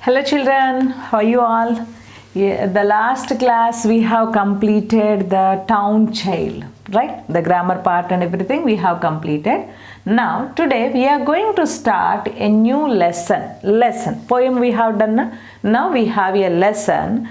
Hello children, how are you all? The last class we have completed the town child, right? The grammar part and everything we have completed. Now today we are going to start a new lesson. Poem we have done. Now we have a lesson.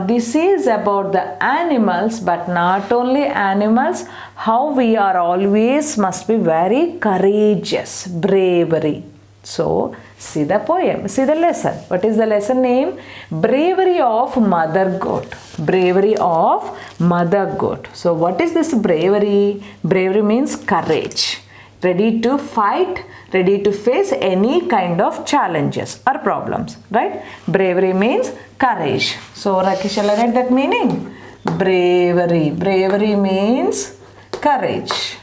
This is about the animals, but not only animals, how we are always must be very courageous, bravery. So, see the poem, see the lesson. What is the lesson name? Bravery of Mother Goat. Bravery of Mother Goat. So, what is this bravery? Bravery means courage. Ready to fight, ready to face any kind of challenges or problems, right? Bravery means courage. So, Rakesh, shall I write that meaning? Bravery. Bravery means courage.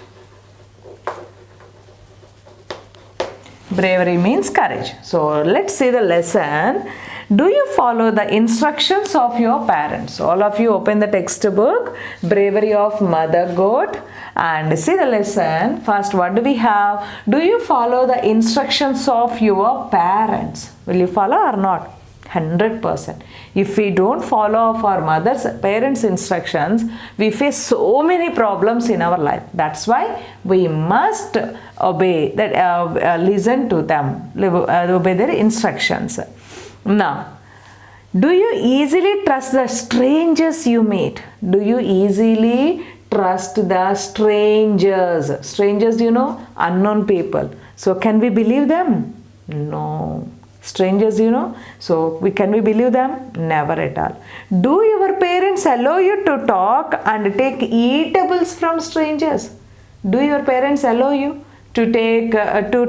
Bravery means courage. So let's see the lesson. Do you follow the instructions of your parents? All of you open the textbook, Bravery of Mother Goat, and see the lesson. First, what do we have? Do you follow the instructions of your parents? Will you follow or not? 100%. If we don't follow our parents' instructions, we face so many problems in our life. That's why we must obey that, listen to them, obey their instructions. Now, do you easily trust the strangers you meet? Do you easily trust the strangers? Strangers, unknown people. So, can we believe them? No. Strangers, so can we believe them? Never at all. Do your parents allow you to talk and take eatables from strangers? Do your parents allow you to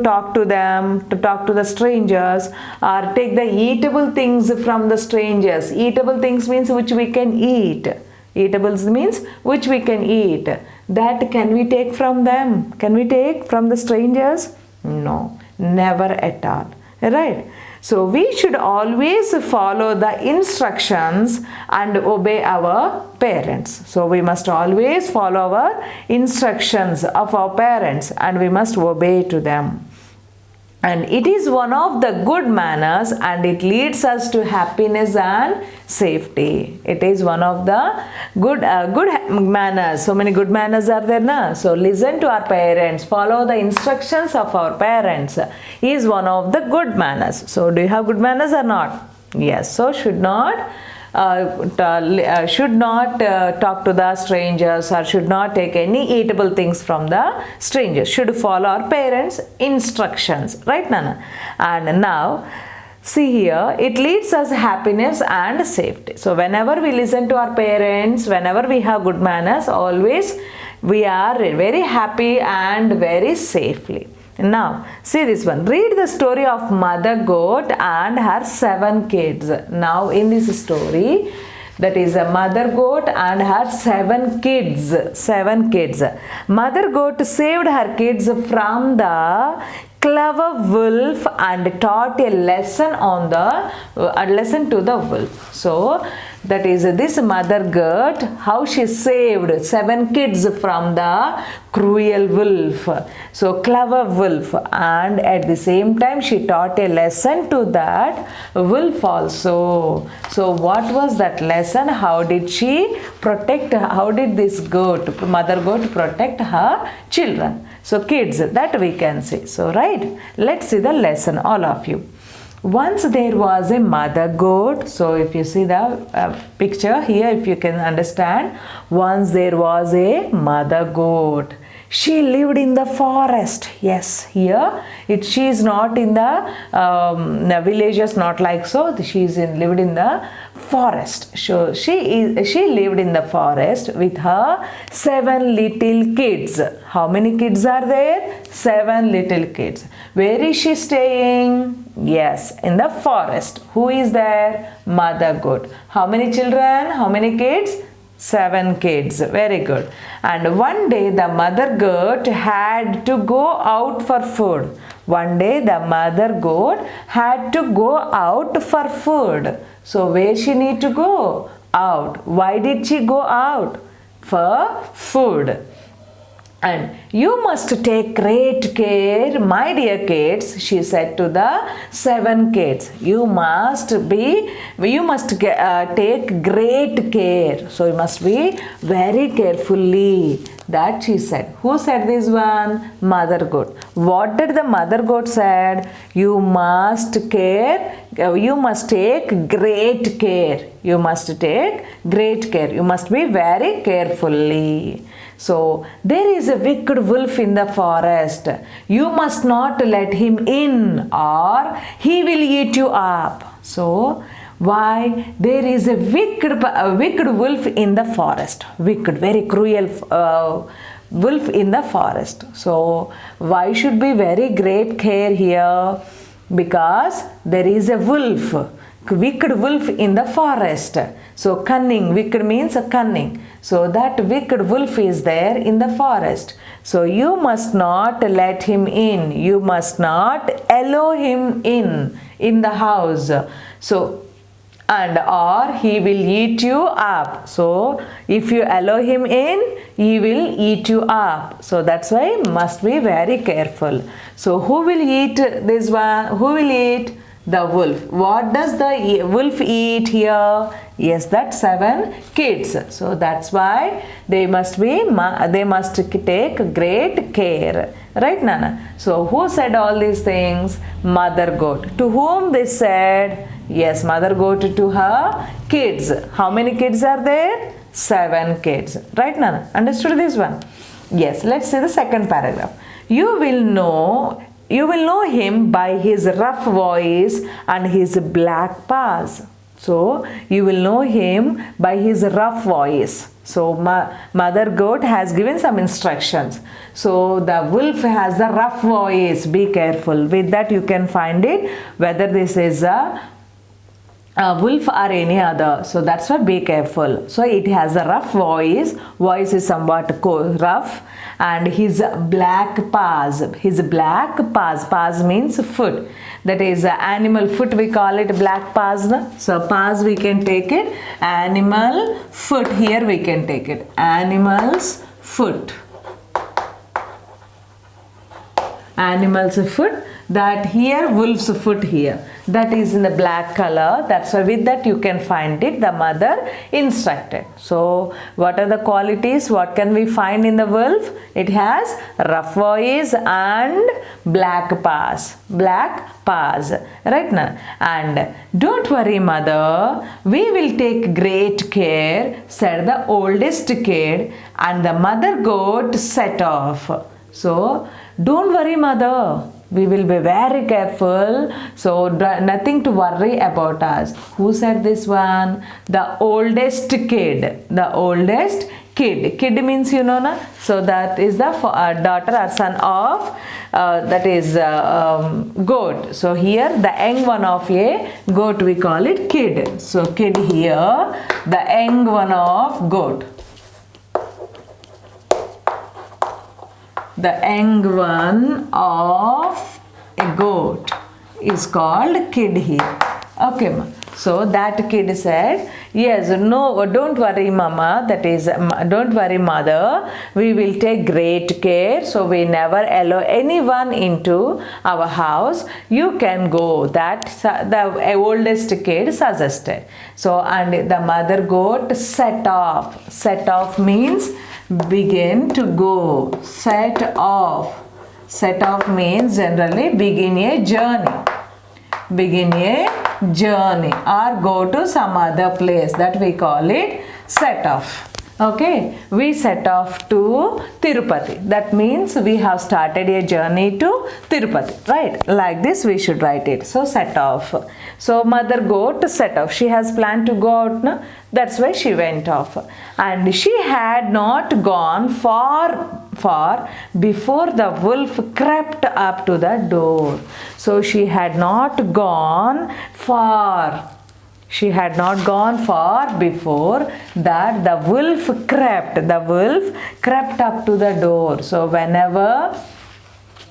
talk to them, to talk to the strangers, or take the eatable things from the strangers? Eatable things means which we can eat. Eatables means which we can eat. That can we take from them? Can we take from the strangers? No, never at all. Right? So we should always follow the instructions and obey our parents. So we must always follow our instructions of our parents and we must obey to them. And it is one of the good manners and it leads us to happiness and safety. It is one of the good manners. So many good manners are there now. So listen to our parents. Follow the instructions of our parents. Is one of the good manners. So do you have good manners or not? Yes. So should not talk to the strangers or should not take any eatable things from the strangers. Should follow our parents' instructions. Right, Nana? And now, see here, it leads us happiness and safety. So, whenever we listen to our parents, whenever we have good manners, always we are very happy and very safely. Now, see this one. Read the story of Mother Goat and her 7 kids. Now, in this story, that is a Mother Goat and her 7 kids. 7 kids. Mother Goat saved her kids from the clever wolf and taught a lesson to the wolf. So, that is this Mother Goat, how she saved 7 kids from the cruel wolf. So, clever wolf, and at the same time she taught a lesson to that wolf also. So, what was that lesson? How did this Mother Goat protect her children? So, kids, that we can say. So, right, let's see the lesson, all of you. Once there was a mother goat. So if you see the picture here, if you can understand, once there was a mother goat. She lived in the forest. Yes, here she is not in the villages, not like so. She lived in the forest. So she lived in the forest with her 7 little kids. How many kids are there? 7 little kids. Where is she staying? Yes, in the forest. Who is there? Mother goat. How many children? How many kids? 7 kids. Very good. And one day the mother goat had to go out for food. One day the mother goat had to go out for food. So where she need to go? Out. Why did she go out? For food. And you must take great care, my dear kids, she said to the 7 kids. You must take great care. So you must be very carefully. That she said. Who said this one? Mother goat. What did the mother goat said? You must care. You must take great care. You must take great care. You must be very carefully. So, there is a wicked wolf in the forest. You must not let him in or he will eat you up. So, why? There is a wicked wolf in the forest. Wicked, very cruel wolf in the forest. So, why should be very great care here? Because there is a wolf, wicked wolf in the forest. So, cunning, wicked means a cunning. So, that wicked wolf is there in the forest. So, you must not let him in. You must not allow him in the house. So, and or he will eat you up. So, if you allow him in, he will eat you up. So, that's why must be very careful. So, who will eat this one? Who will eat? The wolf. What does the wolf eat here? Yes, that 7 kids. So that's why they must take great care. Right, Nana? So who said all these things? Mother goat. To whom they said? Yes, mother goat to her kids. How many kids are there? 7 kids. Right, Nana? Understood this one? Yes, let's see the second paragraph. You will know him by his rough voice and his black paws. So, you will know him by his rough voice. So, mother goat has given some instructions. So, the wolf has the rough voice. Be careful. With that, you can find it whether this is a wolf or any other. So that's why be careful. So it has a rough voice. Voice is somewhat rough. And his black paws. His black paws. Paws means foot. That is animal foot. We call it black paws. So paws we can take it. Animal foot. Here we can take it. Animal's foot. Animal's foot. That here wolf's foot here. That is in the black color. That's why with that you can find it. The mother instructed. So what are the qualities? What can we find in the wolf? It has rough voice and black paws. Black paws. Right now. And don't worry, mother. We will take great care, said the oldest kid. And the mother goat set off. So don't worry, mother. We will be very careful. So nothing to worry about us. Who said this one? The oldest kid. The oldest kid. Kid means you know na. So that is the daughter or son of that is goat. So here the young one of a goat we call it kid. So kid here the young one of goat. The young one of a goat is called kid here. Okay, ma. So that kid said, yes, no, don't worry, mama. That is, don't worry, mother. We will take great care. So we never allow anyone into our house. You can go. That the oldest kid suggested. So, and the mother goat set off. Set off means begin to go. Set off. Set off means generally begin a journey. Begin a journey or go to some other place. That we call it set off. Okay, we set off to Tirupati. That means we have started a journey to Tirupati, right? Like this we should write it. So set off. So mother goat set off. She has planned to go out now. That's why she went off. And she had not gone far before the wolf crept up to the door. So she had not gone far. She had not gone far before that the wolf crept up to the door. So whenever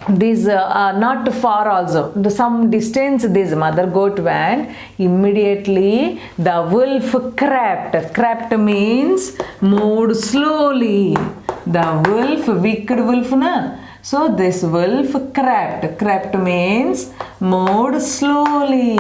these not far also, some distance this mother goat went, immediately the wolf crept. Crept means moved slowly. the wolf, wicked wolf na. So this wolf crept means moved slowly.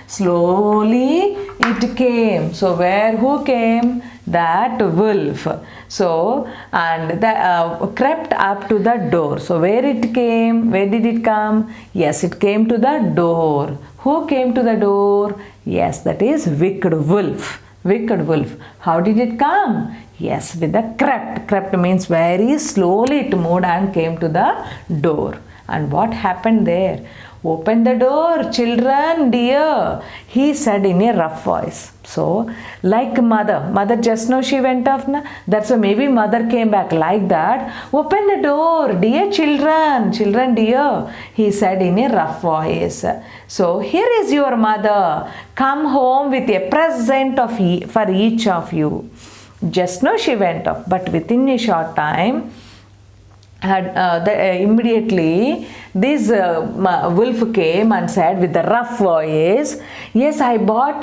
Slowly it came. So who came? That wolf. So and the crept up to the door. So where it came? Where did it come? Yes, it came to the door. Who came to the door? Yes, that is wicked wolf. Wicked wolf. How did it come? Yes, with the crept. Crept means very slowly it moved and came to the door. And what happened there? Open the door, children, dear, he said in a rough voice. So, like mother just now she went off. Na? That's why maybe mother came back like that. Open the door, dear children, dear, he said in a rough voice. So, here is your mother. Come home with a present for each of you. Just now she went off, but within a short time, immediately this wolf came and said with a rough voice, yes, I brought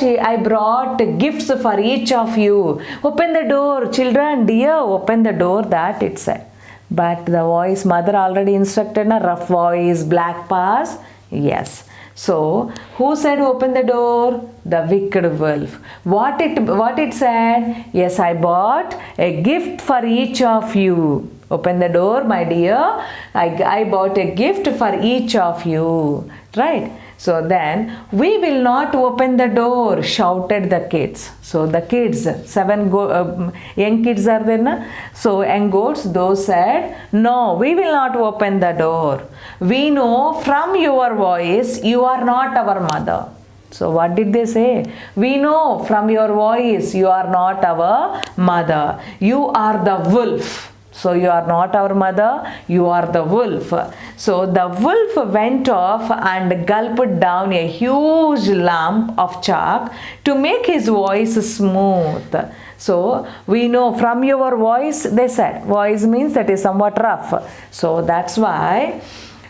gifts for each of you. Open the door, children, dear, open the door, that it said. But the voice, mother already instructed, a rough voice, black pass. Yes. So, who said open the door? The wicked wolf. What it said? Yes, I bought a gift for each of you. Open the door, my dear. I bought a gift for each of you. Right? So then, we will not open the door, shouted the kids. So the kids, 7 young kids are there, na? So young goats, those said, no, we will not open the door. We know from your voice, you are not our mother. So what did they say? We know from your voice, you are not our mother. You are the wolf. So you are not our mother, you are the wolf. So the wolf went off and gulped down a huge lump of chalk to make his voice smooth. So we know from your voice, they said. Voice means that is somewhat rough. So that's why.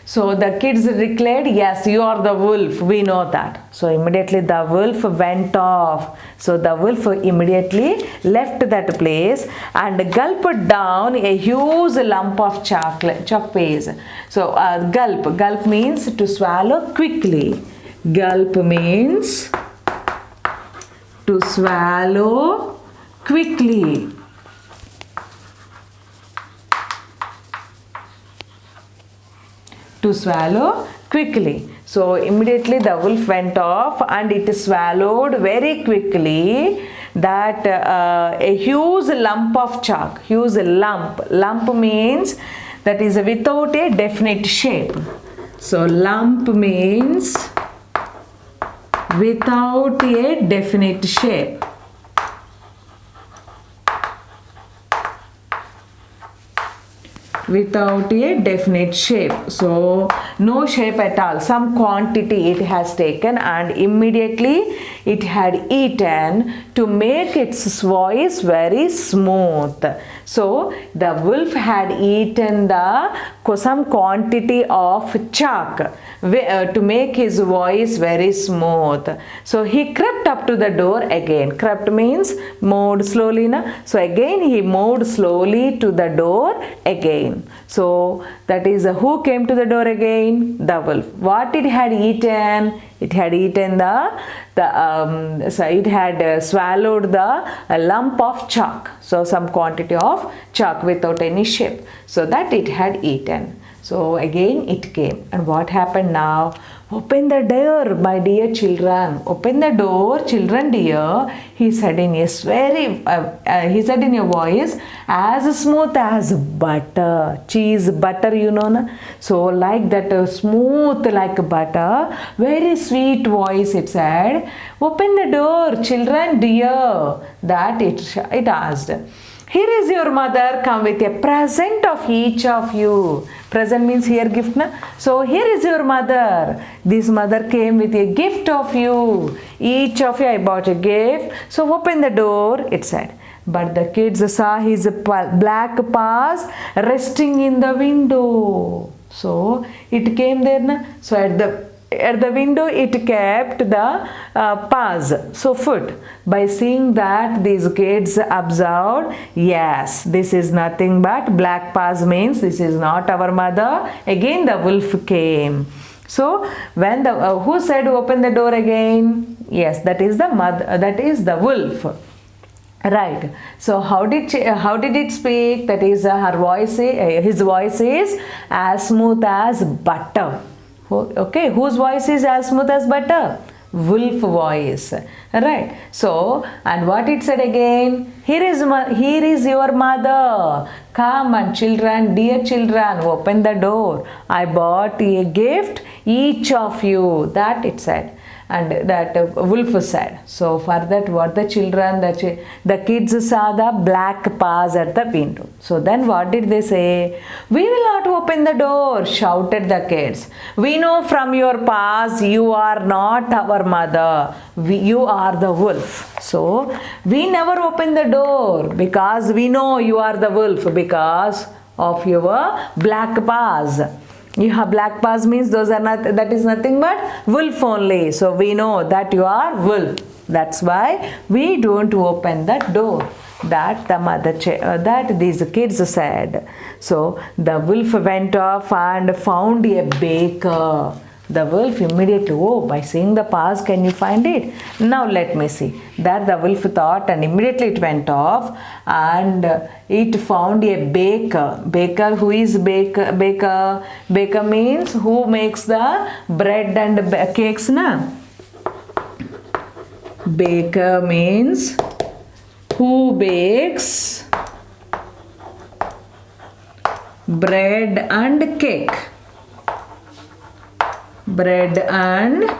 So the kids declared, yes, you are the wolf. We know that. So immediately the wolf went off. So the wolf immediately left that place and gulped down a huge lump of chalk paste. So gulp means to swallow quickly. Gulp means to swallow quickly. To swallow quickly. So immediately the wolf went off and it swallowed very quickly that a huge lump of chalk. Huge lump. Lump means that is without a definite shape. So lump means without a definite shape. Without a definite shape. So no shape at all. Some quantity it has taken and immediately it had eaten to make its voice very smooth. So the wolf had eaten some quantity of chalk to make his voice very smooth. So he crept up to the door again. Crept means moved slowly. Na? So again he moved slowly to the door again. So that is who came to the door again? The wolf. What it had eaten? It had eaten it had swallowed the lump of chalk. So some quantity of chalk without any shape. So that it had eaten. So again it came. And what happened now? Open the door, my dear children. Open the door, children dear. He said in a voice as smooth as butter. Cheese, butter, you know. Na? So like that smooth like butter. Very sweet voice it said. Open the door, children dear. That it asked. Here is your mother, come with a present of each of you. Present means here gift, na? So here is your mother. This mother came with a gift of you. Each of you I bought a gift. So open the door, it said. But the kids saw his black paws resting in the window. So it came there, na? So at the at the window it kept the paws, so foot. By seeing that, these kids observed, yes, this is nothing but black paws, means this is not our mother. Again the wolf came. So when the who said open the door again? Yes, that is the mother, that is the wolf. Right. So how did it speak? That is her voice. His voice is as smooth as butter. Okay, whose voice is as smooth as butter? Wolf voice. Right. So, and what it said again? Here is your mother. Come on, children, dear children, open the door. I bought a gift, each of you. That it said. And that wolf said. So for that, what the children, the kids saw the black paws at the window. So then what did they say? We will not open the door, shouted the kids. We know from your paws you are not our mother. You are the wolf. So we never open the door because we know you are the wolf because of your black paws. You have black paws, means those are not, that is nothing but wolf only. So we know that you are wolf. That's why we don't open that door. That the mother, that these kids said. So the wolf went off and found a baker. The wolf immediately, oh, by seeing the paws, can you find it? Now let me see. That the wolf thought, and immediately it went off and it found a baker. Baker, who is baker? Baker means who makes the bread and cakes, na? Baker means who bakes bread and cake. Bread and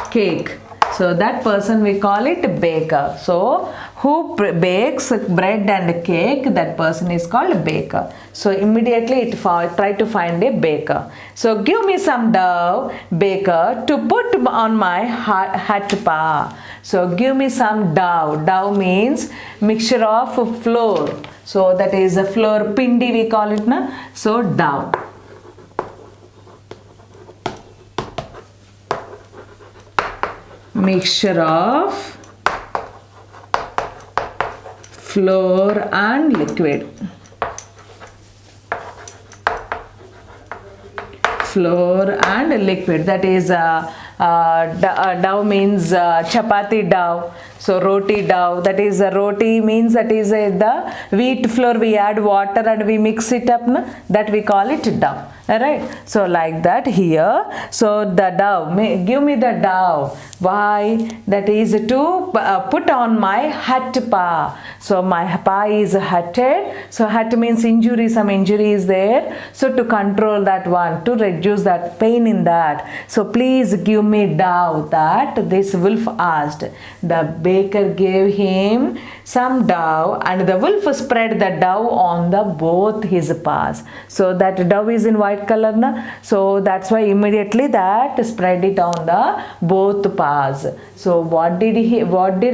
cake. So that person we call it baker. So who bakes bread and cake, that person is called baker. So immediately it tried to find a baker. So give me some dough, baker, to put on my hat pa. So give me some dough. Dough means mixture of flour. So that is a flour pindi we call it, na? So dough. Mixture of flour and liquid. Flour and liquid. That is dough means chapati dough. So roti dough. That is roti means that is the wheat flour. We add water and we mix it up. Na? That we call it dough. Alright, so like that here. So the dough, give me the dough. Why? That is to put on my hat pa. So my pa is hatted. So hat means injury, some injury is there. So to control that one, to reduce that pain in that. So please give me dough, that this wolf asked. The baker gave him some dough and the wolf spread the dough on the both his paws. So that dough is in white color, na? So that's why immediately that spread it on the both paws. So what did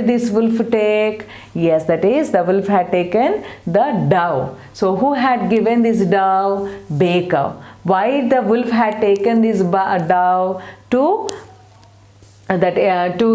this wolf take? Yes, that is the wolf had taken the dough. So who had given this dough? Baker. Why the wolf had taken this dough? To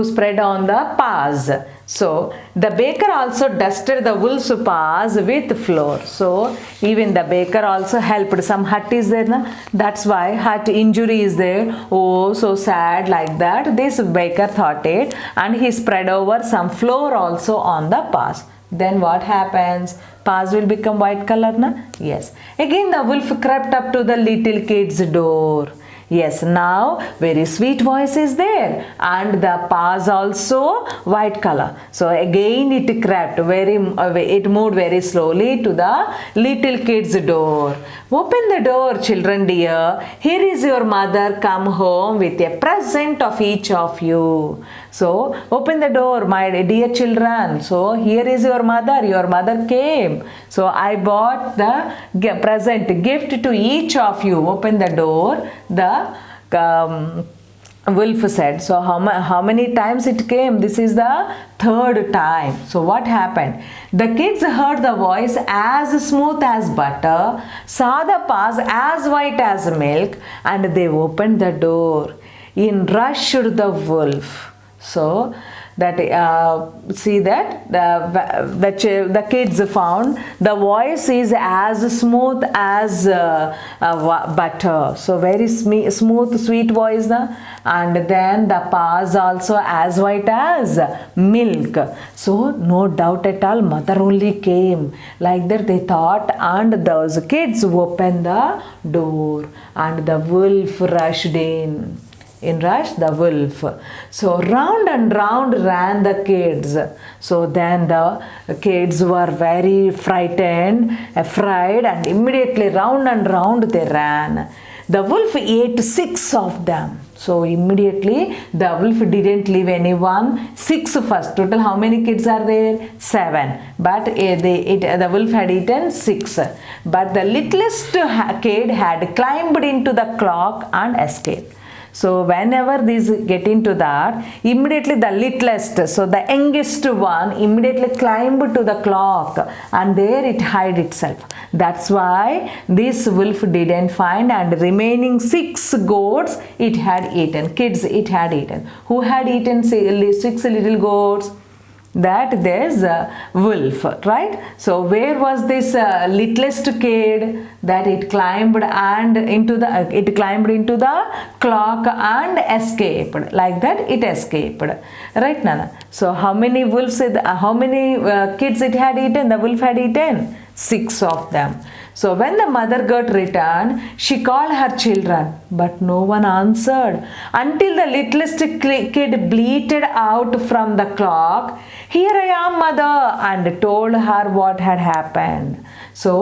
spread on the paws. So the baker also dusted the wolf's paws with flour. So even the baker also helped. Some hurt is there, na? That's why hurt injury is there. Oh, so sad, like that. This baker thought it, and he spread over some flour also on the paws. Then what happens? Paws will become white color, na? Yes. Again the wolf crept up to the little kid's door. Yes, now very sweet voice is there and the paws also white color. So again it crept it moved very slowly to the little kid's door. Open the door, children dear. Here is your mother come home with a present of each of you. So open the door, my dear children. So here is your mother. Your mother came. So I bought the present gift to each of you. Open the door. The wolf said. So how many times it came? This is the third time. So what happened? The kids heard the voice as smooth as butter, saw the paws as white as milk, and they opened the door. in rushed the wolf. So that see that the kids found the voice is as smooth as butter, so very smooth sweet voice, and then the paws also as white as milk. So no doubt at all, mother only came, like that they thought, and those kids opened the door and the wolf rushed in. In rushed the wolf. So round and round ran the kids. So then the kids were very frightened, afraid, and immediately round and round they ran. The wolf ate 6 of them. So immediately the wolf didn't leave anyone. 6 first. Total how many kids are there? 7. But the wolf had eaten 6. But the littlest kid had climbed into the clock and escaped. So whenever these get into that, immediately the littlest, so the youngest one immediately climbed to the clock and there it hid itself. That's why this wolf didn't find, and remaining 6 goats it had eaten, kids it had eaten. Who had eaten 6 little goats? That there's a wolf, right? So where was this littlest kid? That it climbed into the clock and escaped. Like that it escaped, right, Nana? So how many wolves? How many kids it had eaten? The wolf had eaten 6 of them. So when the mother goat returned, she called her children, but no one answered until the littlest kid bleated out from the clock, "Here I am, mother," and told her what had happened. So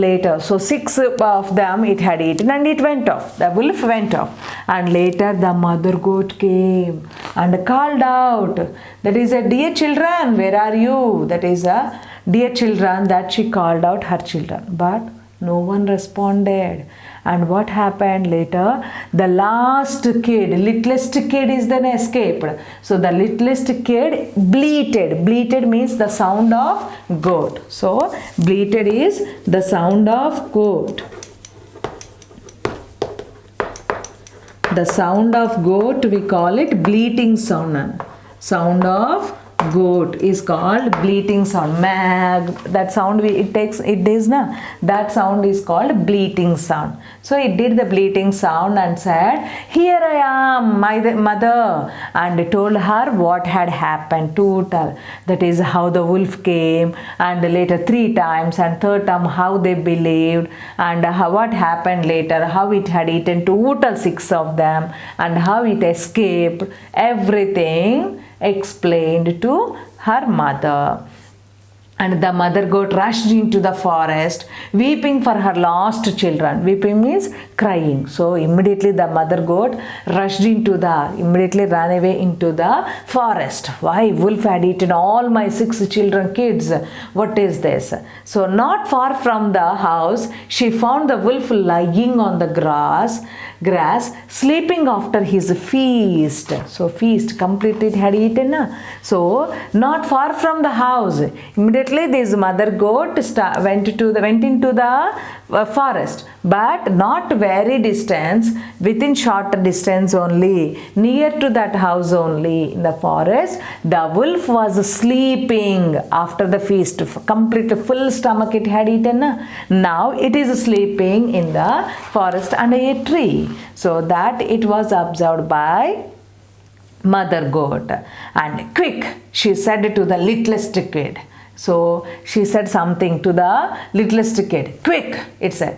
later, so 6 of them it had eaten and it went off. The wolf went off, and later the mother goat came and called out, that is a "Dear children, where are you?" That is a "Dear children," that she called out her children, but no one responded. And what happened later? The last kid, littlest kid, is then escaped. So the littlest kid bleated. Bleated means the sound of goat. So bleated is the sound of goat. The sound of goat, we call it bleating sound. Sound of goat is called bleating sound. Mag, that sound that sound is called bleating sound. So it did the bleating sound and said, "Here I am, my mother," and told her what had happened total. That is how the wolf came, and later 3 times, and third time how they believed, and what happened later, how it had eaten total 6 of them, and how it escaped. Everything explained to her mother. And the mother goat rushed into the forest, weeping for her lost children. Weeping means crying. So immediately the mother goat immediately ran away into the forest. Why? Wolf had eaten all my 6 children, kids. What is this? So not far from the house, she found the wolf lying on the grass, sleeping after his feast. So feast completely it had eaten. So not far from the house, immediately this mother goat went into the forest, but not very distance, within short distance only, near to that house only. In the forest, the wolf was sleeping after the feast, complete full stomach it had eaten. Now it is sleeping in the forest under a tree. So that it was observed by mother goat. And "Quick," she said to the littlest kid. So she said something to the littlest kid. "Quick," it said,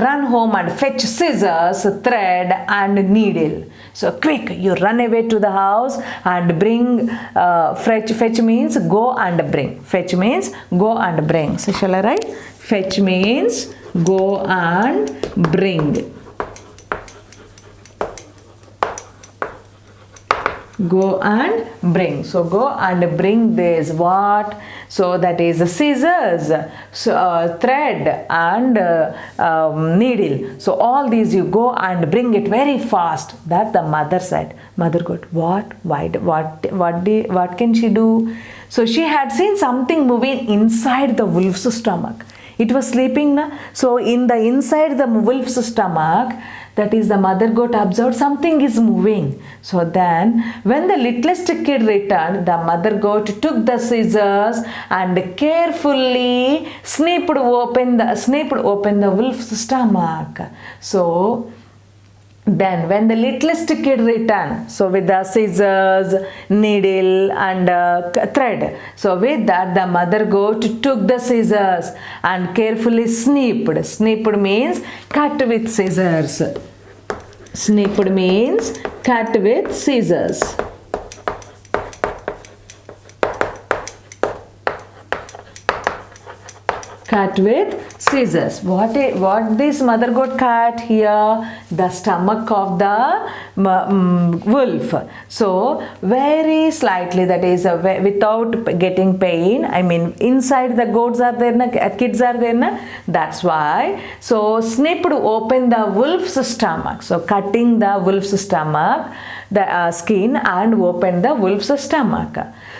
"run home and fetch scissors, thread and needle." So quick, you run away to the house and bring, fetch means go and bring. Fetch means go and bring. So shall I write? Fetch means go and bring. Go and bring. So go and bring this what? So that is scissors, thread and needle. So all these you go and bring it very fast. That the mother said. Mother goat, what? Why? What can she do? So she had seen something moving inside the wolf's stomach. It was sleeping. So in the inside the wolf's stomach, that is the mother goat observed something is moving. So then when the littlest kid returned, the mother goat took the scissors and carefully snipped open the wolf's stomach. So then when the littlest kid returned, so with the scissors, needle and thread, so with that the mother goat took the scissors and carefully snipped. Snipped means cut with scissors. Snipped means cut with scissors. Cut with scissors. What this mother goat cut here? The stomach of the wolf. So very slightly, that is without getting pain. I mean inside the goats are there, kids are there. That's why. So snipped open the wolf's stomach. So cutting the wolf's stomach, the skin, and open the wolf's stomach.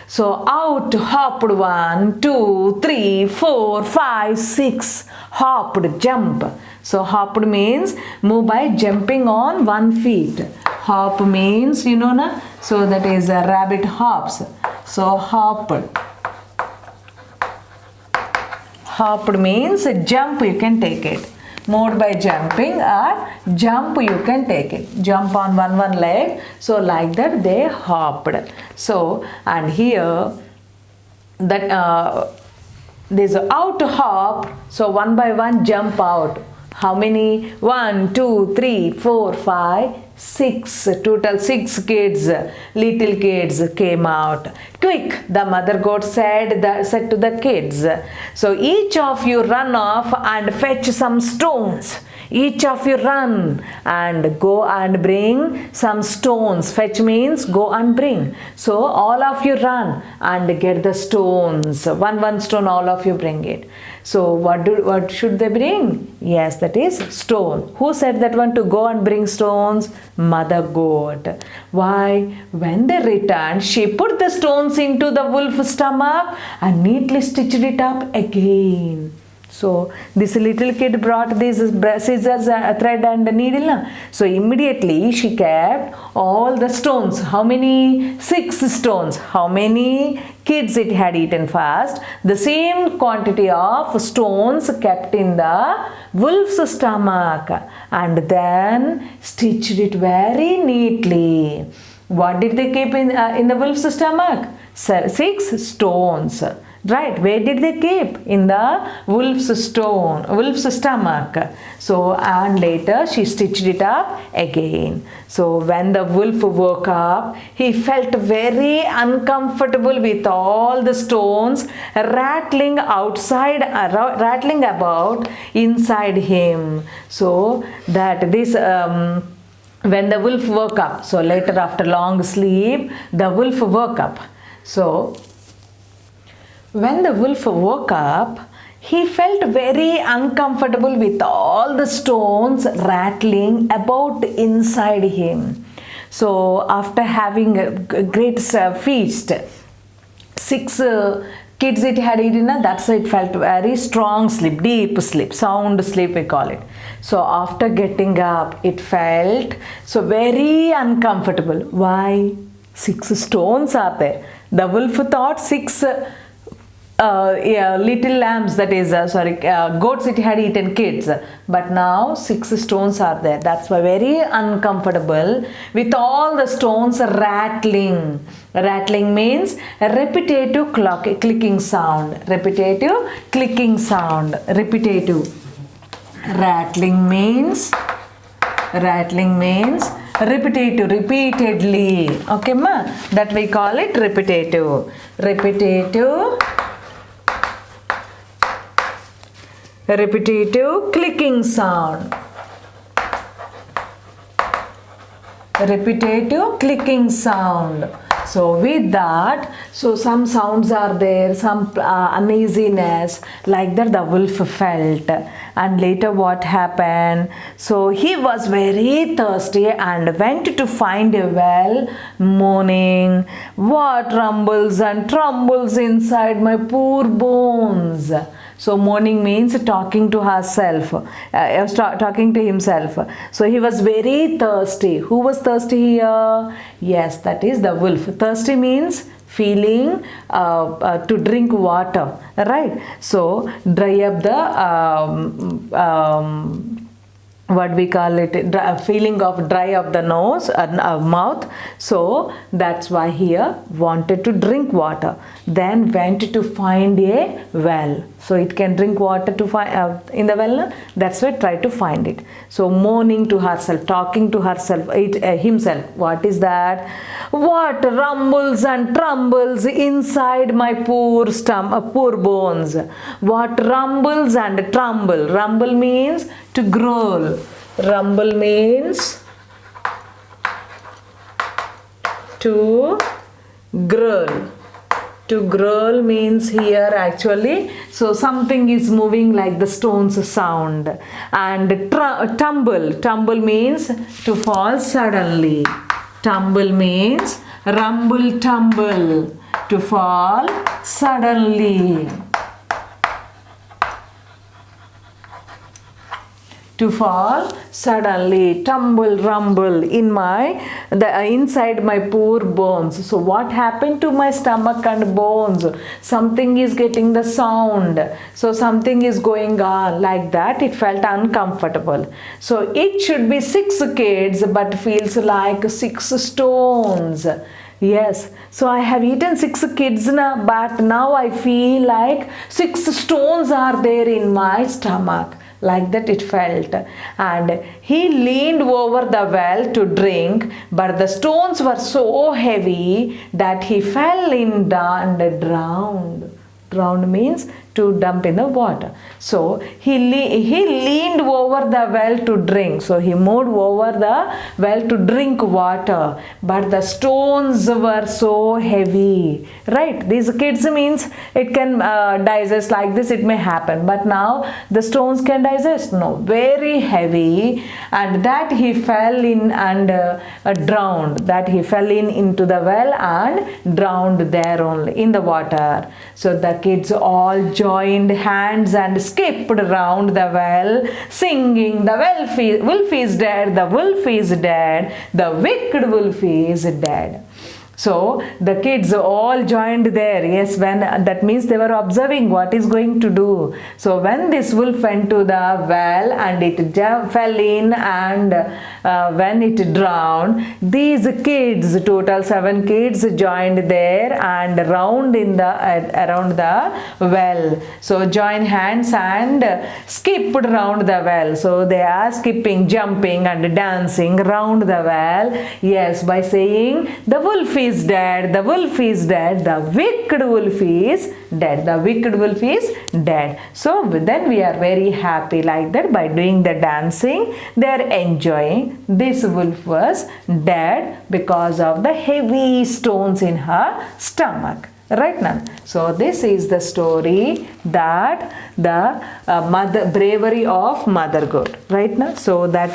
So out hopped 1, 2, 3, 4, 5, 6. Hopped, jump. So hopped means move by jumping on 1 foot. Hop means, you know na? So that is a rabbit hops. So hopped. Hopped means jump, you can take it. Moved by jumping, or jump you can take it. Jump on one leg. So like that they hopped. So and here that there's out hop. So one by one jump out. How many? 1, 2, 3, 4, 5, 6. Total 6 kids, little kids came out. Quick, the mother goat said to the kids. So each of you run off and fetch some stones. Each of you run and go and bring some stones. Fetch means go and bring. So all of you run and get the stones. One stone, all of you bring it. So what should they bring? Yes, that is stone. Who said that one to go and bring stones? Mother goat. Why? When they returned, she put the stones into the wolf's stomach and neatly stitched it up again. So this little kid brought these scissors, thread and needle. So immediately she kept all the stones. How many? 6 stones. How many kids it had eaten first? The same quantity of stones kept in the wolf's stomach and then stitched it very neatly. What did they keep in the wolf's stomach? 6 stones. Right, where did they keep? In the wolf's stomach. So and later she stitched it up again. So when the wolf woke up, he felt very uncomfortable with all the stones rattling about inside him. So that this when the wolf woke up, so later after long sleep, the wolf woke up. So when the wolf woke up, he felt very uncomfortable with all the stones rattling about inside him. So after having a great feast, 6 kids it had eaten, that's why it felt very strong sleep, deep sleep, sound sleep we call it. So after getting up, it felt so very uncomfortable. Why? 6 stones are there. The wolf thought 6 little lambs, that is goats it had eaten kids, but now 6 stones are there. That's why very uncomfortable with all the stones rattling. Rattling means repetitive clicking sound. Repetitive clicking sound. Repetitive. Rattling means repetitive, repeatedly. Okay ma, that we call it repetitive. Repetitive clicking sound. Repetitive clicking sound. So with that, so some sounds are there, some uneasiness, like that the wolf felt. And later what happened? So he was very thirsty and went to find a well, moaning, "What rumbles and trembles inside my poor bones?" So moaning means talking to herself, talking to himself. So he was very thirsty. Who was thirsty here? Yes, that is the wolf. Thirsty means feeling to drink water, right? So dry up the what we call it, feeling of dry of the nose and mouth. So that's why here wanted to drink water, then went to find a well. So it can drink water to find in the well, that's why try to find it. So moaning to herself, talking to herself, himself. What is that? What rumbles and trembles inside my poor stomach, poor bones? What rumbles and tremble? Rumble means to growl. Rumble means to growl. To growl means here actually, so something is moving like the stones sound. And tumble. Tumble means to fall suddenly. Tumble means rumble tumble, to fall suddenly. To fall suddenly, tumble, rumble inside my poor bones. So what happened to my stomach and bones? Something is getting the sound. So something is going on like that. It felt uncomfortable. So it should be 6 kids, but feels like 6 stones. Yes, so I have eaten 6 kids now, but now I feel like 6 stones are there in my stomach. Like that it felt. And he leaned over the well to drink, but the stones were so heavy that he fell in and drowned. Drowned means to dump in the water. So he leaned over the well to drink. So he moved over the well to drink water, but the stones were so heavy. Right? These kids means it can digest like this. It may happen, but now the stones can digest. No, very heavy, and that he fell in and drowned. That he fell into the well and drowned there only in the water. So the kids all joined hands and skipped around the well, singing, "The wolf is dead, the wolf is dead, the wicked wolf is dead." So the kids all joined there. Yes, when that means they were observing what is going to do. So when this wolf went to the well and it fell in, and when it drowned, these kids, total 7 kids, joined there and around the well. So join hands and skipped around the well. So they are skipping, jumping and dancing around the well. Yes, by saying, "The wolf is dead, the wolf is dead, the wicked wolf is dead, the wicked wolf is dead." So then we are very happy like that. By doing the dancing, they are enjoying. This wolf was dead because of the heavy stones in her stomach. Right now, so this is the story that the bravery of Mother Goat. Right now, so that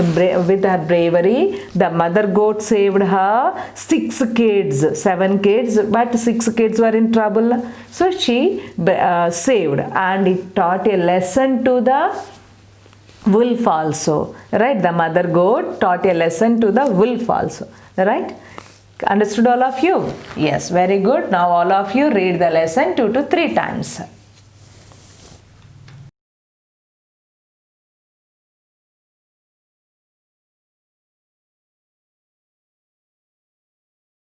with her bravery, the Mother Goat saved her 6 kids, 7 kids, but 6 kids were in trouble. So she saved, and it taught a lesson to the wolf also. Right, the Mother Goat taught a lesson to the wolf also. Right. Understood all of you? Yes, very good. Now all of you read the lesson 2 to 3 times.